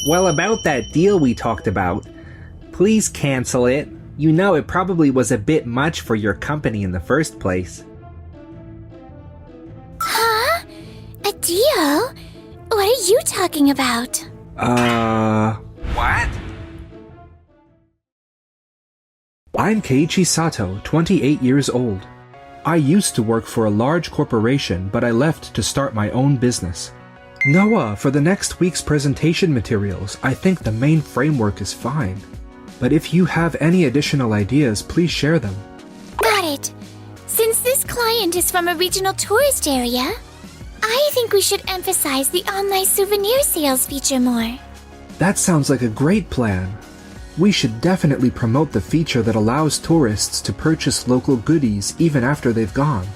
Well, about that deal we talked about, please cancel it. You know it probably was a bit much for your company in the first place. Huh? A deal? What are you talking about? What? I'm Keiichi Sato, 28 years old. I used to work for a large corporation, but I left to start my own business. Noah, for the next week's presentation materials, I think the main framework is fine. But if you have any additional ideas, please share them. Got it. Since this client is from a regional tourist area, I think we should emphasize the online souvenir sales feature more. That sounds like a great plan. We should definitely promote the feature that allows tourists to purchase local goodies even after they've gone.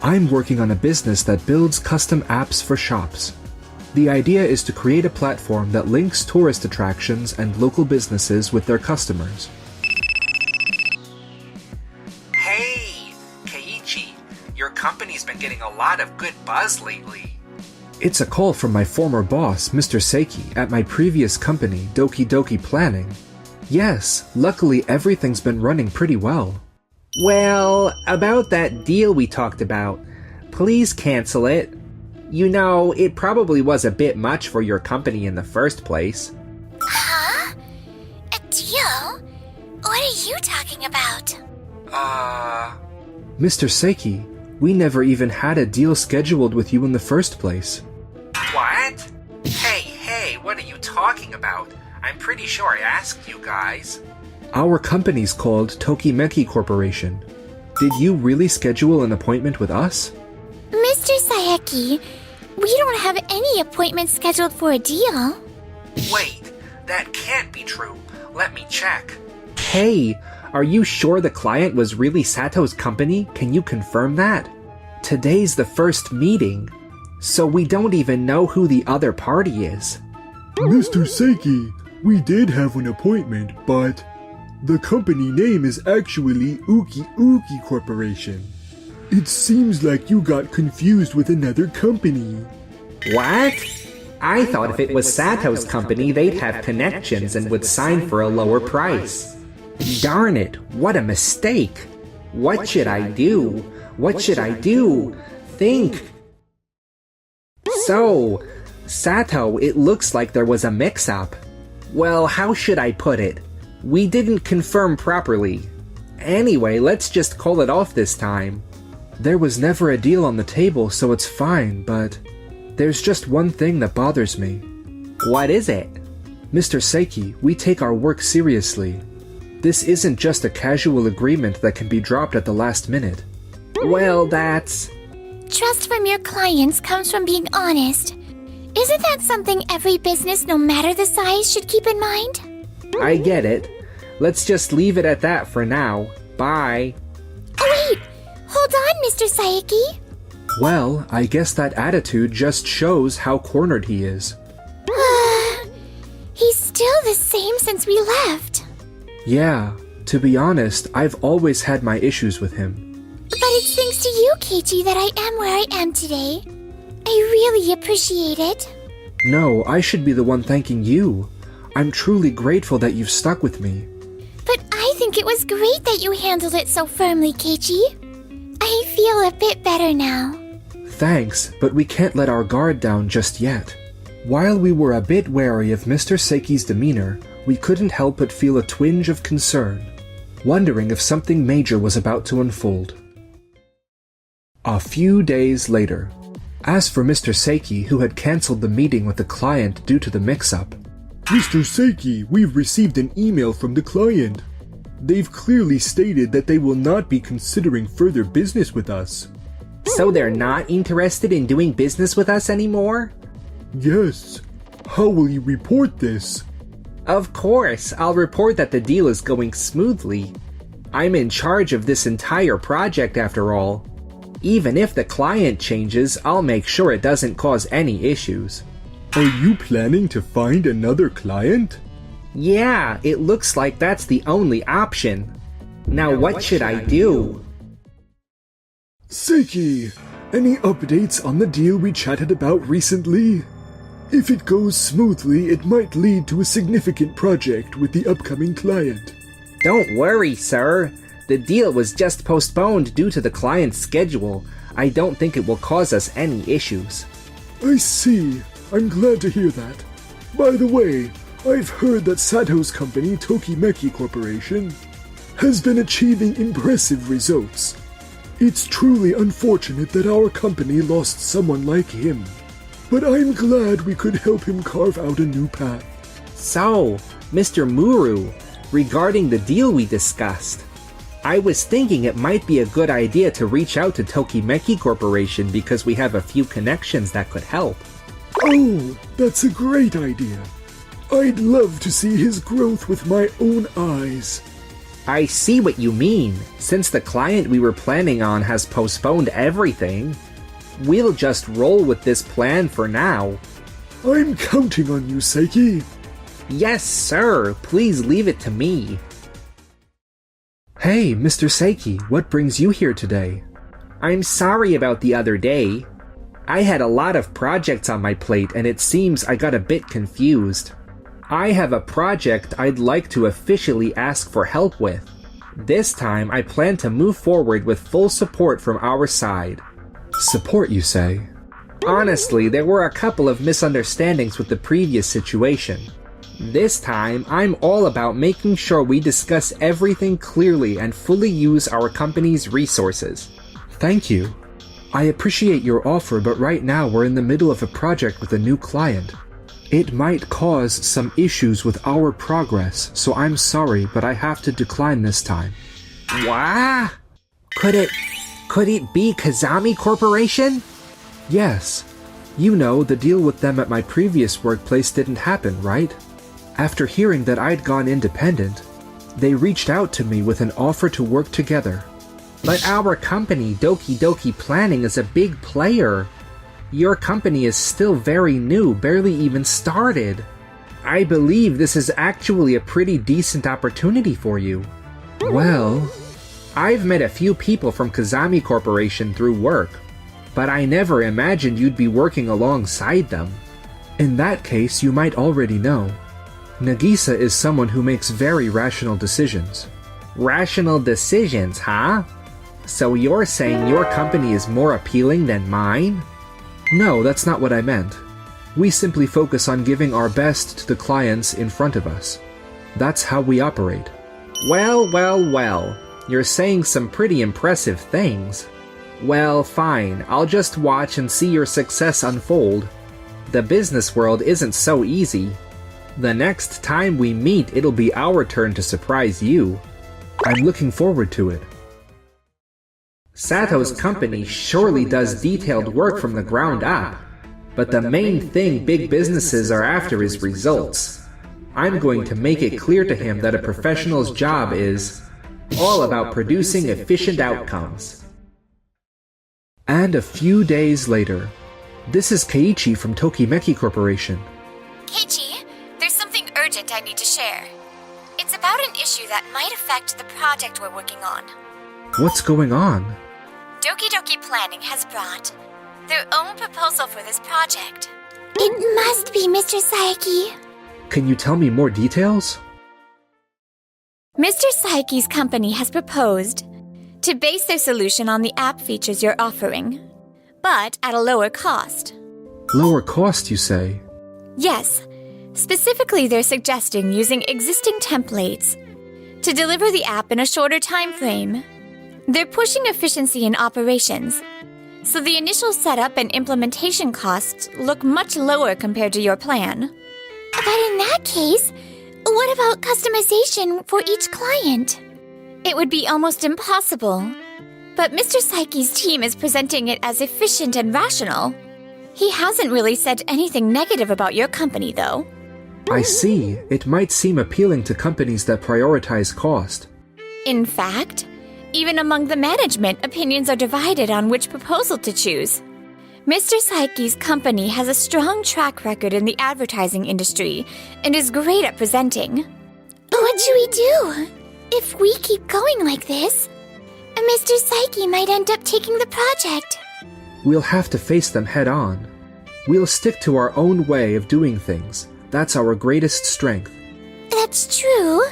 I'm working on a business that builds custom apps for shops. The idea is to create a platform that links tourist attractions and local businesses with their customers. Hey, Keiichi, your company's been getting a lot of good buzz lately. It's a call from my former boss, Mr. Seiki, at my previous company, Doki Doki Planning. Yes, luckily everything's been running pretty well. Well, about that deal we talked about, please cancel it. You know, it probably was a bit much for your company in the first place. Huh? A deal? What are you talking about? Mr. Seiki, we never even had a deal scheduled with you in the first place. What? Hey, what are you talking about? I'm pretty sure I asked you guys. Our company's called Tokimeki Corporation. Did you really schedule an appointment with us? Mr. Sayeki, we don't have any appointments scheduled for a deal. Wait, that can't be true. Let me check. Hey, are you sure the client was really Sato's company? Can you confirm that? Today's the first meeting, so we don't even know who the other party is. Mr. Seiki, we did have an appointment, but the company name is actually Uki Uki Corporation. It seems like you got confused with another company. What? I thought if it was Sato's company, they'd have connections and would sign for a lower price. Darn it, what a mistake. What should I do? What should I do? Think. So, Sato, it looks like there was a mix-up. Well, how should I put it? We didn't confirm properly. Anyway, let's just call it off this time. There was never a deal on the table, so it's fine, but there's just one thing that bothers me. What is it? Mr. Seiki, we take our work seriously. This isn't just a casual agreement that can be dropped at the last minute. Well, that's... Trust from your clients comes from being honest. Isn't that something every business, no matter the size, should keep in mind? I get it. Let's just leave it at that for now. Bye. Oh wait! Hold on, Mr. Sayeki! Well, I guess that attitude just shows how cornered he is. He's still the same since we left. Yeah, to be honest, I've always had my issues with him. But it's thanks to you, Keiichi, that I am where I am today. I really appreciate it. No, I should be the one thanking you. I'm truly grateful that you've stuck with me. But I think it was great that you handled it so firmly, Keiichi. I feel a bit better now. Thanks, but we can't let our guard down just yet. While we were a bit wary of Mr. Seiki's demeanor, we couldn't help but feel a twinge of concern, wondering if something major was about to unfold. A few days later. As for Mr. Seiki, who had cancelled the meeting with the client due to the mix-up, Mr. Seiki, we've received an email from the client. They've clearly stated that they will not be considering further business with us. So they're not interested in doing business with us anymore? Yes. How will you report this? Of course, I'll report that the deal is going smoothly. I'm in charge of this entire project after all. Even if the client changes, I'll make sure it doesn't cause any issues. Are you planning to find another client? Yeah, it looks like that's the only option. Now what should I do? Seiki, any updates on the deal we chatted about recently? If it goes smoothly, it might lead to a significant project with the upcoming client. Don't worry, sir. The deal was just postponed due to the client's schedule. I don't think it will cause us any issues. I see. I'm glad to hear that. By the way, I've heard that Sato's company, Tokimeki Corporation, has been achieving impressive results. It's truly unfortunate that our company lost someone like him, but I'm glad we could help him carve out a new path. So, Mr. Muru, regarding the deal we discussed, I was thinking it might be a good idea to reach out to Tokimeki Corporation because we have a few connections that could help. Oh, that's a great idea. I'd love to see his growth with my own eyes. I see what you mean. Since the client we were planning on has postponed everything, we'll just roll with this plan for now. I'm counting on you, Seiki. Yes, sir. Please leave it to me. Hey, Mr. Seiki, what brings you here today? I'm sorry about the other day. I had a lot of projects on my plate and it seems I got a bit confused. I have a project I'd like to officially ask for help with. This time I plan to move forward with full support from our side. Support, you say? Honestly, there were a couple of misunderstandings with the previous situation. This time, I'm all about making sure we discuss everything clearly and fully use our company's resources. Thank you. I appreciate your offer, but right now we're in the middle of a project with a new client. It might cause some issues with our progress, so I'm sorry, but I have to decline this time. What? Could it be Kazami Corporation? Yes. You know, the deal with them at my previous workplace didn't happen, right? After hearing that I'd gone independent, they reached out to me with an offer to work together. But our company, Doki Doki Planning, is a big player. Your company is still very new, barely even started. I believe this is actually a pretty decent opportunity for you. Well, I've met a few people from Kazami Corporation through work, but I never imagined you'd be working alongside them. In that case, you might already know. Nagisa is someone who makes very rational decisions. Rational decisions, huh? So you're saying your company is more appealing than mine? No, that's not what I meant. We simply focus on giving our best to the clients in front of us. That's how we operate. Well. You're saying some pretty impressive things. Well, fine. I'll just watch and see your success unfold. The business world isn't so easy. The next time we meet, it'll be our turn to surprise you. I'm looking forward to it. Sato's company surely does detailed work from the ground up, but the main thing big businesses are after is results. I'm going to make it clear to him that a professional's job is all about producing efficient outcomes. And a few days later, this is Keiichi from Tokimeki Corporation. Keiichi, there's something urgent I need to share. It's about an issue that might affect the project we're working on. What's going on? Doki Doki Planning has brought their own proposal for this project. It must be Mr. Saiki. Can you tell me more details? Mr. Saiki's company has proposed to base their solution on the app features you're offering, but at a lower cost. Lower cost, you say? Yes. Specifically, they're suggesting using existing templates to deliver the app in a shorter time frame. They're pushing efficiency in operations, so the initial setup and implementation costs look much lower compared to your plan. But in that case, what about customization for each client? It would be almost impossible. But Mr. Saiki's team is presenting it as efficient and rational. He hasn't really said anything negative about your company, though. I see. It might seem appealing to companies that prioritize cost. In fact, even among the management, opinions are divided on which proposal to choose. Mr. Saiki's company has a strong track record in the advertising industry and is great at presenting. What should we do? If we keep going like this, Mr. Saiki might end up taking the project. We'll have to face them head on. We'll stick to our own way of doing things. That's our greatest strength. That's true.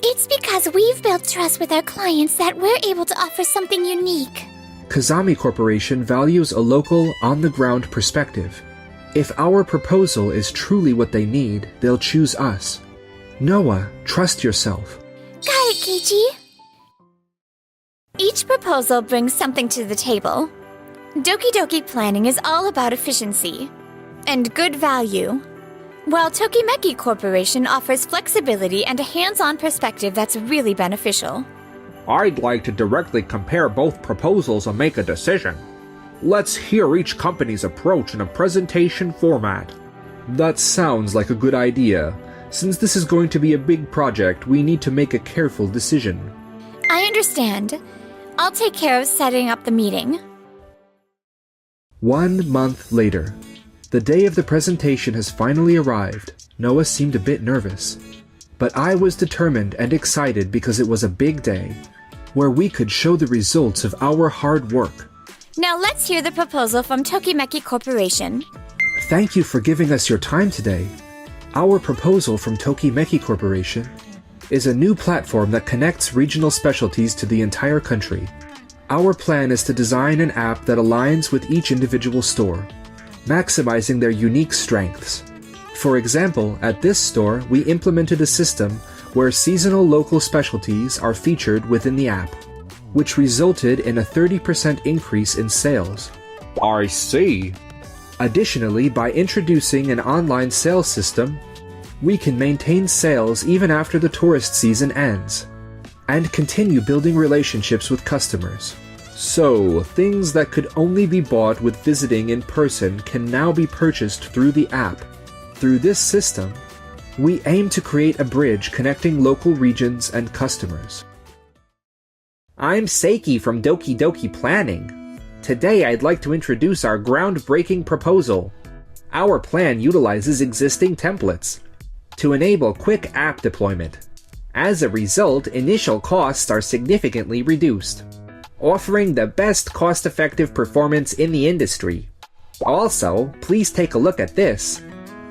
It's because we've built trust with our clients that we're able to offer something unique. Kazami Corporation values a local, on-the-ground perspective. If our proposal is truly what they need, they'll choose us. Noah, trust yourself. Got it, Keiichi. Each proposal brings something to the table. Doki Doki Planning is all about efficiency and good value, while Tokimeki Corporation offers flexibility and a hands-on perspective that's really beneficial. I'd like to directly compare both proposals and make a decision. Let's hear each company's approach in a presentation format. That sounds like a good idea. Since this is going to be a big project, we need to make a careful decision. I understand. I'll take care of setting up the meeting. 1 month later. The day of the presentation has finally arrived. Noah seemed a bit nervous. But I was determined and excited because it was a big day, where we could show the results of our hard work. Now let's hear the proposal from Tokimeki Corporation. Thank you for giving us your time today. Our proposal from Tokimeki Corporation is a new platform that connects regional specialties to the entire country. Our plan is to design an app that aligns with each individual store, maximizing their unique strengths. For example, at this store, we implemented a system where seasonal local specialties are featured within the app, which resulted in a 30% increase in sales. I see. Additionally, by introducing an online sales system, we can maintain sales even after the tourist season ends, and continue building relationships with customers. So, things that could only be bought with visiting in person can now be purchased through the app. Through this system, we aim to create a bridge connecting local regions and customers. I'm Seiki from Doki Doki Planning. Today I'd like to introduce our groundbreaking proposal. Our plan utilizes existing templates to enable quick app deployment. As a result, initial costs are significantly reduced, offering the best cost-effective performance in the industry. Also, please take a look at this.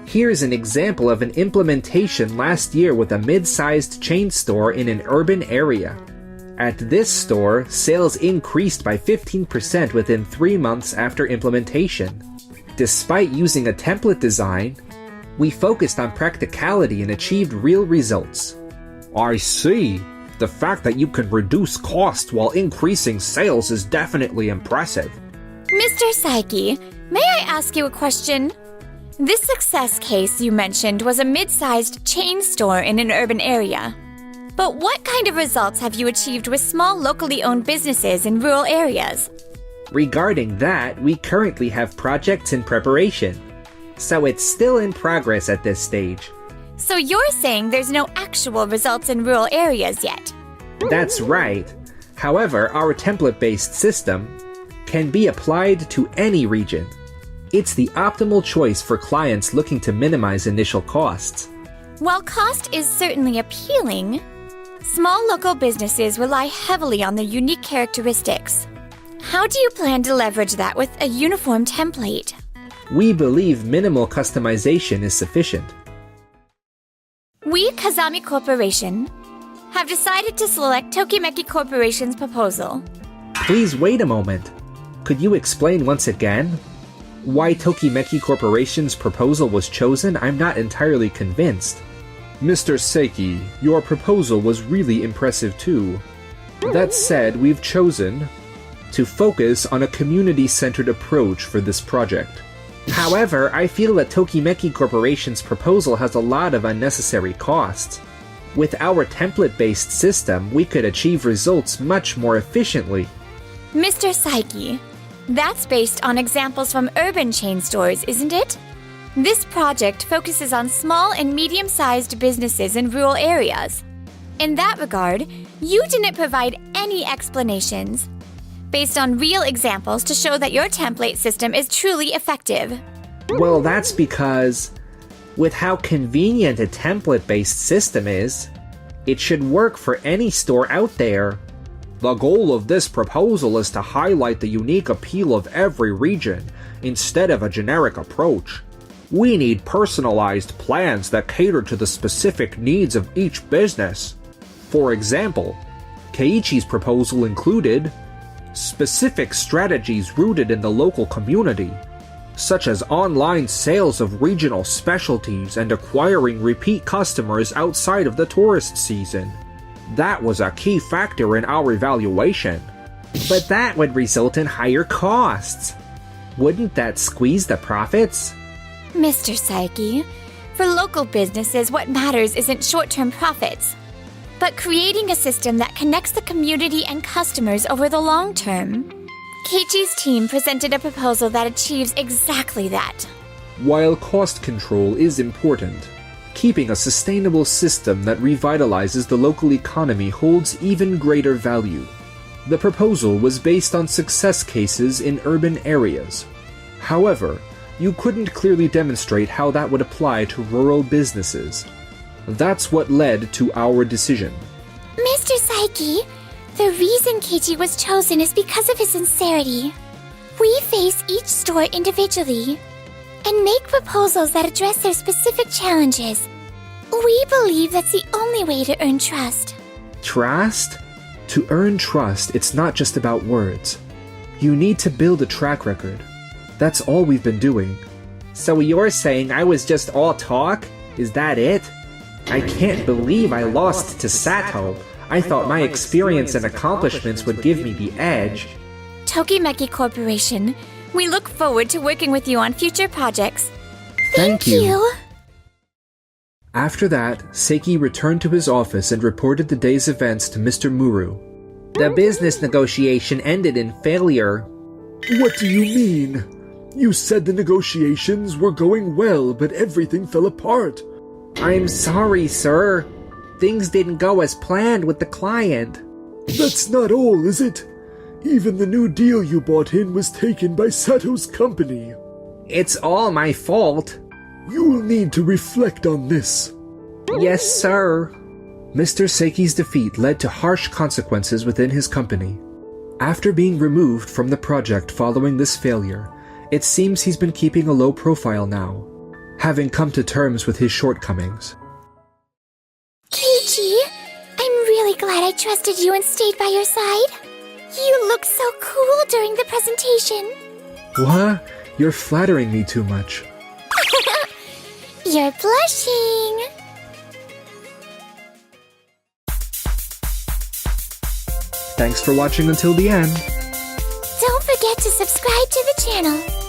Here's an example of an implementation last year with a mid-sized chain store in an urban area. At this store, sales increased by 15% within 3 months after implementation. Despite using a template design, we focused on practicality and achieved real results. I see. The fact that you can reduce costs while increasing sales is definitely impressive. Mr. Saiki, may I ask you a question? This success case you mentioned was a mid-sized chain store in an urban area. But what kind of results have you achieved with small locally owned businesses in rural areas? Regarding that, we currently have projects in preparation, so it's still in progress at this stage. So you're saying there's no actual results in rural areas yet? That's right. However, our template-based system can be applied to any region. It's the optimal choice for clients looking to minimize initial costs. While cost is certainly appealing, small local businesses rely heavily on their unique characteristics. How do you plan to leverage that with a uniform template? We believe minimal customization is sufficient. We, Kazami Corporation, have decided to select Tokimeki Corporation's proposal. Please wait a moment. Could you explain once again why Tokimeki Corporation's proposal was chosen? I'm not entirely convinced. Mr. Seiki, your proposal was really impressive too. That said, we've chosen to focus on a community-centered approach for this project. However, I feel that Tokimeki Corporation's proposal has a lot of unnecessary costs. With our template-based system, we could achieve results much more efficiently. Mr. Saiki, that's based on examples from urban chain stores, isn't it? This project focuses on small and medium-sized businesses in rural areas. In that regard, you didn't provide any explanations based on real examples to show that your template system is truly effective. Well, that's because, with how convenient a template-based system is, it should work for any store out there. The goal of this proposal is to highlight the unique appeal of every region instead of a generic approach. We need personalized plans that cater to the specific needs of each business. For example, Keiichi's proposal included specific strategies rooted in the local community, such as online sales of regional specialties and acquiring repeat customers outside of the tourist season. That was a key factor in our evaluation. But that would result in higher costs. Wouldn't that squeeze the profits? Mr. Saiki, for local businesses, what matters isn't short-term profits, but creating a system that connects the community and customers over the long term. Keiichi's team presented a proposal that achieves exactly that. While cost control is important, keeping a sustainable system that revitalizes the local economy holds even greater value. The proposal was based on success cases in urban areas. However, you couldn't clearly demonstrate how that would apply to rural businesses. That's what led to our decision. Mr. Saiki, the reason Keiichi was chosen is because of his sincerity. We face each store individually and make proposals that address their specific challenges. We believe that's the only way to earn trust. Trust? To earn trust, it's not just about words. You need to build a track record. That's all we've been doing. So you're saying I was just all talk? Is that it? I can't believe I lost to Sato. I thought my experience and accomplishments would give me the edge. Tokimeki Corporation, we look forward to working with you on future projects. Thank you. After that, Seiki returned to his office and reported the day's events to Mr. Muru. The business negotiation ended in failure. What do you mean? You said the negotiations were going well, but everything fell apart. I'm sorry, sir. Things didn't go as planned with the client. That's not all, is it? Even the new deal you bought in was taken by Sato's company. It's all my fault. You'll need to reflect on this. Yes, sir. Mr. Seiki's defeat led to harsh consequences within his company. After being removed from the project following this failure, it seems he's been keeping a low profile now, having come to terms with his shortcomings. Keiichi, I'm really glad I trusted you and stayed by your side. You looked so cool during the presentation. What? You're flattering me too much. You're blushing. Thanks for watching until the end. Don't forget to subscribe to the channel.